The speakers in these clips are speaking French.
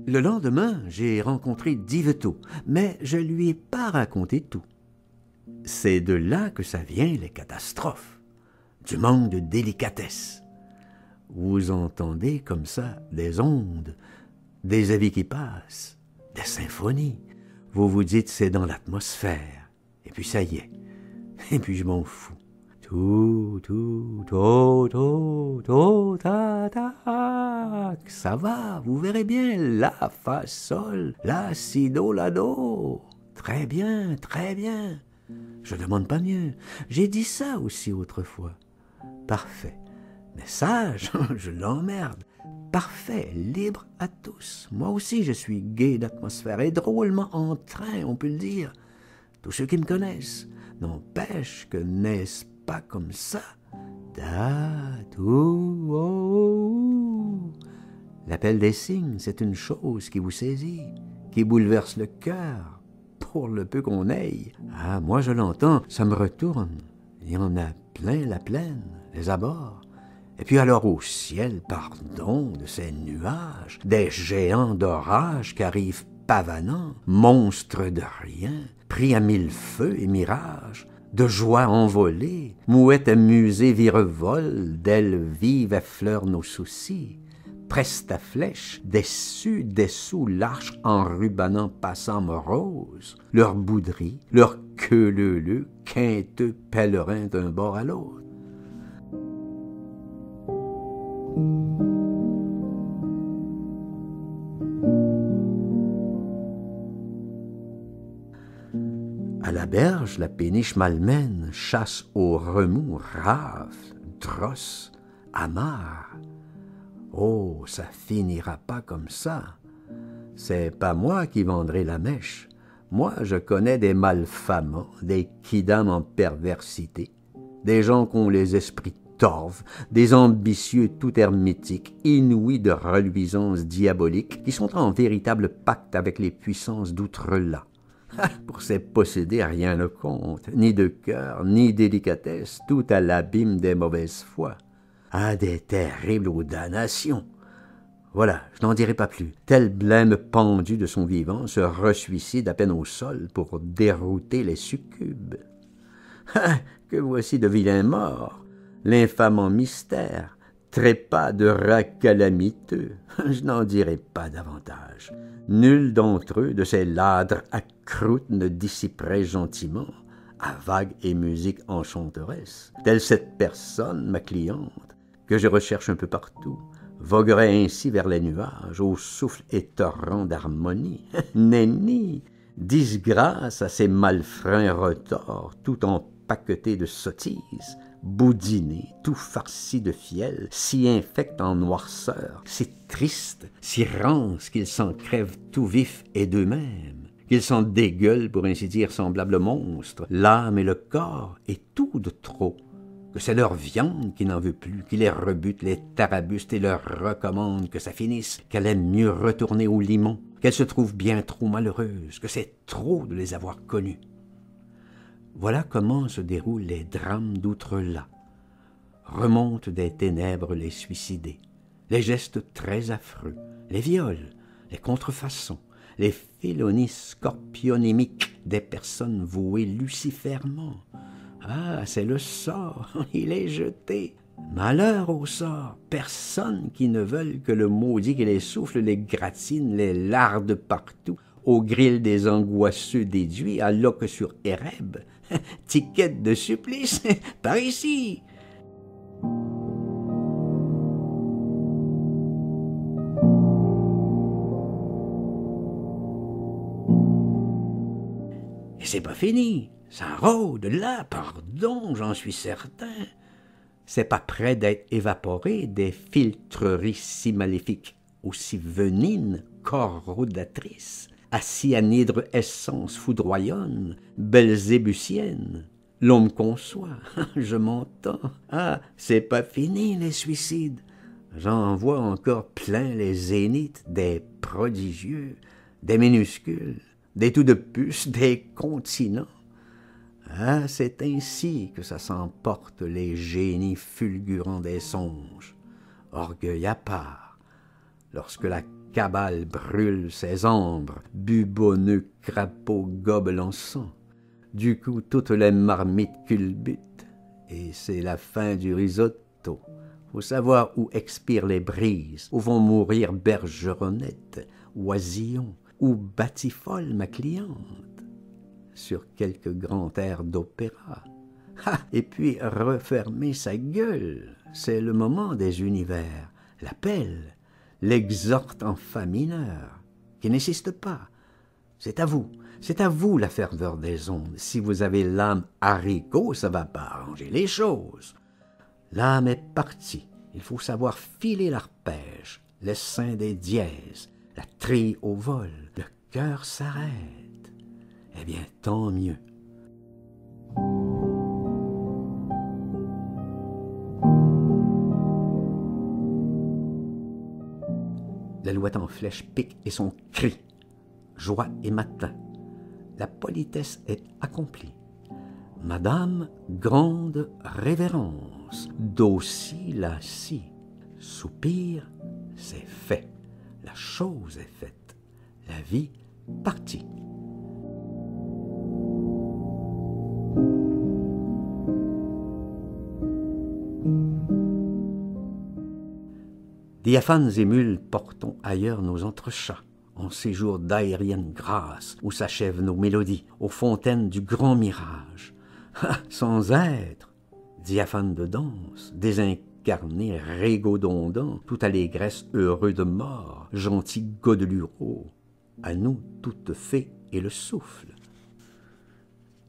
Le lendemain, j'ai rencontré Yvetot, mais je lui ai pas raconté tout. C'est de là que ça vient, les catastrophes, du manque de délicatesse. Vous entendez comme ça des ondes, des avis qui passent, des symphonies. Vous vous dites c'est dans l'atmosphère, et puis ça y est, et puis je m'en fous. Tout, ta, ta, ça va, vous verrez bien, la, fa, sol, la, si, do, la, do. Très bien, très bien. Je demande pas mieux. J'ai dit ça aussi autrefois. Parfait. Mais sage, je l'emmerde. Parfait, libre à tous. Moi aussi, je suis gai d'atmosphère et drôlement en train, on peut le dire. Tous ceux qui me connaissent n'empêchent que n'est-ce pas comme ça. L'appel des signes, c'est une chose qui vous saisit, qui bouleverse le cœur, pour le peu qu'on aille. Ah, moi je l'entends, ça me retourne. Il y en a plein la plaine, les abords. Et puis alors au ciel, pardon, de ces nuages, des géants d'orage qui arrivent pavanants, monstres de rien, pris à mille feux et mirages, de joie envolée, mouettes amusées virevolent, d'ailes vives effleurent nos soucis. Preste à flèche, déçus, dessous l'arche enrubanant passant morose, leur bouderie, leur queue leu-leu, quinteux pèlerins d'un bord à l'autre. À la berge, la péniche malmène chasse au remous, rafle, drosse, amarre. Oh, ça finira pas comme ça. C'est pas moi qui vendrai la mèche. Moi, je connais des malfamants, des quidams en perversité, des gens qui ont les esprits torves, des ambitieux tout hermétiques, inouïs de reluisance diabolique, qui sont en véritable pacte avec les puissances d'outre-là. Pour ces possédés, rien ne compte, ni de cœur, ni délicatesse, tout à l'abîme des mauvaises foi. Ah, des terribles aux damnations! Voilà, je n'en dirai pas plus. Tel blême pendu de son vivant se resuicide à peine au sol pour dérouter les succubes. Ah, que voici de vilains morts, l'infamant mystère, trépas de rats calamiteux. Je n'en dirai pas davantage. Nul d'entre eux, de ces ladres à croûte, ne dissiperait gentiment, à vague et musique enchanteresse, telle cette personne, ma cliente, que je recherche un peu partout, voguerait ainsi vers les nuages, au souffle et torrent d'harmonie. Nenni, disgrâce à ces malfrins retors, tout empaquetés de sottises, boudinés, tout farcis de fiel, si infect en noirceur, si triste, si rance qu'ils s'en crèvent tout vifs et d'eux-mêmes, qu'ils s'en dégueulent, pour ainsi dire, semblables monstres, l'âme et le corps, et tout de trop, que c'est leur viande qui n'en veut plus, qui les rebute, les tarabuste et leur recommande que ça finisse, qu'elle aime mieux retourner au limon, qu'elle se trouve bien trop malheureuse, que c'est trop de les avoir connues. Voilà comment se déroulent les drames d'outre-là. Remontent des ténèbres les suicidés, les gestes très affreux, les viols, les contrefaçons, les félonies scorpionymiques des personnes vouées lucifèrement. Ah, c'est le sort, il est jeté. Malheur au sort, personne qui ne veuille que le maudit qui les souffle, les gratine, les larde partout, au grill des angoisseux déduits, à loque sur Éreb. Ticket de supplice, par ici. Et c'est pas fini. Ça rôde là, pardon, j'en suis certain. C'est pas près d'être évaporé des filtreries si maléfiques, aussi venines corrodatrices, à si anhydre essence foudroyonne, belzébusienne. L'on me conçoit, je m'entends. Ah, c'est pas fini les suicides. J'en vois encore plein les zéniths, des prodigieux, des minuscules, des tout de puce, des continents. Ah, c'est ainsi que ça s'emporte les génies fulgurants des songes, orgueil à part, lorsque la cabale brûle ses ombres, bubonneux crapauds gobent l'encens. Du coup, toutes les marmites culbutent, et c'est la fin du risotto. Faut savoir où expirent les brises, où vont mourir Bergeronnette, Oisillon, ou Batifolle, ma cliente, sur quelque grand air d'opéra. Et puis refermer sa gueule, c'est le moment des univers, l'appel, l'exhorte en fa mineur, qui n'insiste pas. C'est à vous la ferveur des ondes. Si vous avez l'âme haricot, ça va pas arranger les choses. L'âme est partie, il faut savoir filer l'arpège, l'essaim des dièses, la trille au vol, le cœur s'arrête. Eh bien, tant mieux. L'alouette en flèche pique et son cri. Joie et matin. La politesse est accomplie. Madame, grande révérence, docile assis. Soupir, c'est fait. La chose est faite. La vie partie. Diaphanes et mules, portons ailleurs nos entrechats, en séjour d'aérienne grâce, où s'achèvent nos mélodies, aux fontaines du grand mirage. Sans être, diaphanes de danse, désincarnés, régaudondants, tout allégresse heureux de mort, gentils godelureaux, à nous toute fée et le souffle.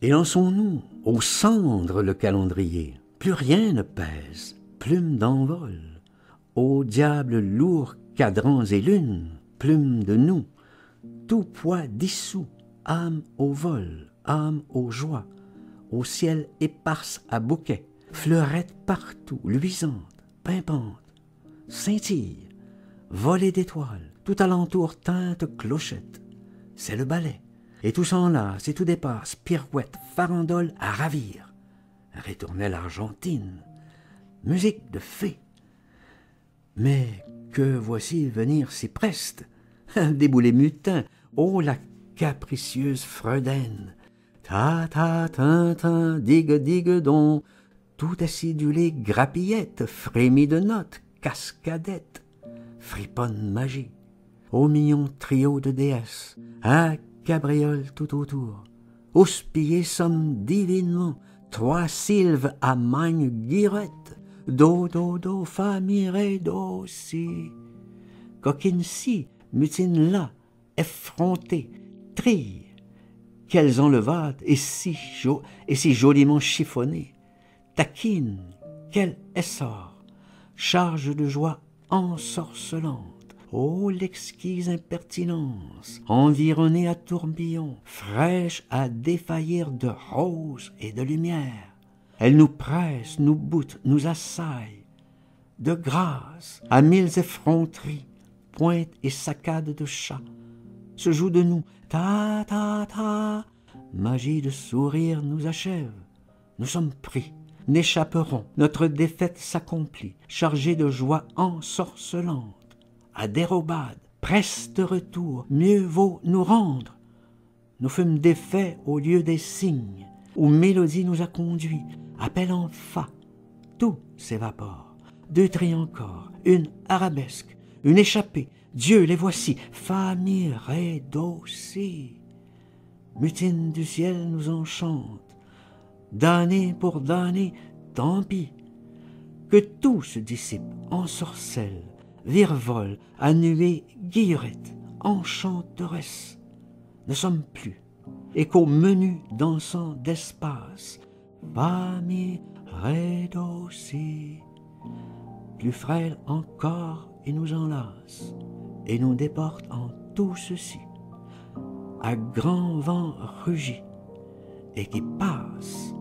Et lançons-nous aux cendres le calendrier, plus rien ne pèse, plume d'envol. Ô diable lourd, cadrans et lunes, plumes de nous, tout poids dissous, âme au vol, âme aux joies, au ciel éparse à bouquets, fleurettes partout, luisantes, pimpantes, scintillent, volées d'étoiles, tout alentour teinte clochette. C'est le ballet, et tout s'enlace et tout dépasse, pirouette, farandole à ravir. Ritournelle argentine, musique de fée. Mais que voici venir si preste, des boulets mutins, oh la capricieuse Fredaine, ta ta tin tin, digue digue don, tout acidulé grappillette, frémie de notes, cascadette, friponne magie, au mignon trio de déesses, à cabriole tout autour, houspillés sommes divinement, trois sylves à magne guirette, do, do, do, fa, mi, ré, do, si. Coquine ci, mutine là, effrontée, trille. Quelles enlevades et si joliment chiffonnées. Taquine, quel essor, charge de joie ensorcelante. Oh, l'exquise impertinence, environnée à tourbillons, fraîche à défaillir de roses et de lumière. Elle nous presse, nous boute, nous assaille. De grâce, à mille effronteries, pointe et saccades de chat, se joue de nous, ta, ta, ta, magie de sourire nous achève. Nous sommes pris, n'échapperons, notre défaite s'accomplit, chargée de joie ensorcelante. À dérobade, preste retour, mieux vaut nous rendre. Nous fûmes défaits au lieu des signes, où mélodie nous a conduits, appel en fa, tout s'évapore. Deux trilles encore, une arabesque, une échappée, Dieu, les voici, fa, mi, ré, do, si. Mutine du ciel nous enchante, damnés pour damnés, tant pis. Que tout se dissipe, ensorcelle, virevole, à nuée, guillerette, enchanteresse. Ne sommes plus, et qu'au menu dansant d'espace, fa, mi, ré, do, si. Plus frêle encore, et nous enlace, et nous déporte en tout ceci, à grand vent rugit, et qui passe